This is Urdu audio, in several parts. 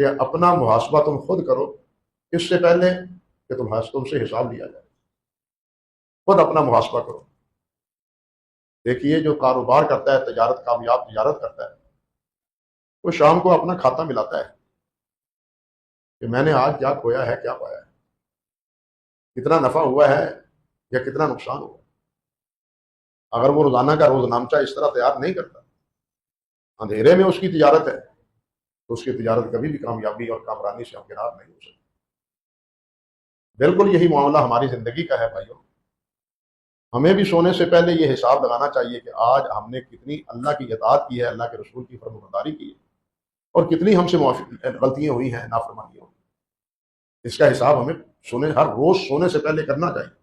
کہ اپنا محاسبہ تم خود کرو اس سے پہلے کہ تم سے حساب لیا جائے. خود اپنا محاسبہ کرو. دیکھیے جو کاروبار کرتا ہے، کامیاب تجارت کرتا ہے، وہ شام کو اپنا کھاتا ملاتا ہے کہ میں نے آج کیا کھویا ہے، کیا پایا ہے، کتنا نفع ہوا ہے یا کتنا نقصان ہوا. اگر وہ روزانہ کا روز نامچہ اس طرح تیار نہیں کرتا، اندھیرے میں اس کی تجارت ہے، تو اس کی تجارت کبھی بھی کامیابی اور کامرانی سے ہمکنار نہیں ہو سکتی. بالکل یہی معاملہ ہماری زندگی کا ہے بھائیوں. ہمیں بھی سونے سے پہلے یہ حساب لگانا چاہیے کہ آج ہم نے کتنی اللہ کی اطاعت کی ہے، اللہ کے رسول کی فرمانبرداری کی ہے، اور کتنی ہم سے غلطیاں ہوئی ہیں، نافرمانیاں ہوئی. اس کا حساب ہمیں ہر روز سونے سے پہلے کرنا چاہیے.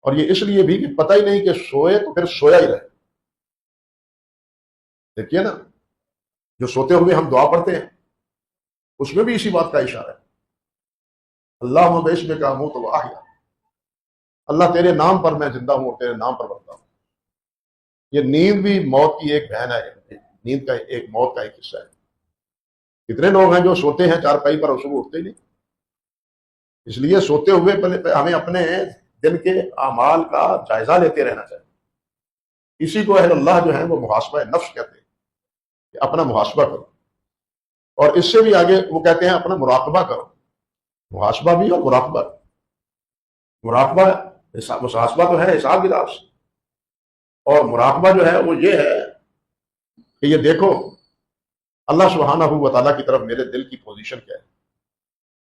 اور یہ اس لیے بھی کہ پتہ ہی نہیں کہ سوئے تو پھر سویا ہی رہے. دیکھیے نا، جو سوتے ہوئے ہم دعا پڑھتے ہیں اس میں بھی اسی بات کا اشارہ ہے. اللہ باسمک اموت واحیا، اللہ تیرے نام پر میں زندہ ہوں اور تیرے نام پر مرتا ہوں. یہ نیند بھی موت کی ایک بہن ہے، نیند کا ایک موت کا ایک حصہ ہے. کتنے لوگ ہیں جو سوتے ہیں چارپائی پر اور صبح اٹھتے ہی نہیں. اس لیے سوتے ہوئے ہمیں اپنے دن کے اعمال کا جائزہ لیتے رہنا چاہیے. اسی کو اہل اللہ جو ہیں وہ محاسبہ نفس کہتے ہیں کہ اپنا محاسبہ کرو. اور اس سے بھی آگے وہ کہتے ہیں اپنا مراقبہ کرو. محاسبہ بھی اور مراقبہ. مراقبہ محاسبہ تو ہے حساب کتاب سے، اور مراقبہ جو ہے وہ یہ ہے کہ یہ دیکھو اللہ سبحانہ و تعالیٰ کی طرف میرے دل کی پوزیشن کیا ہے.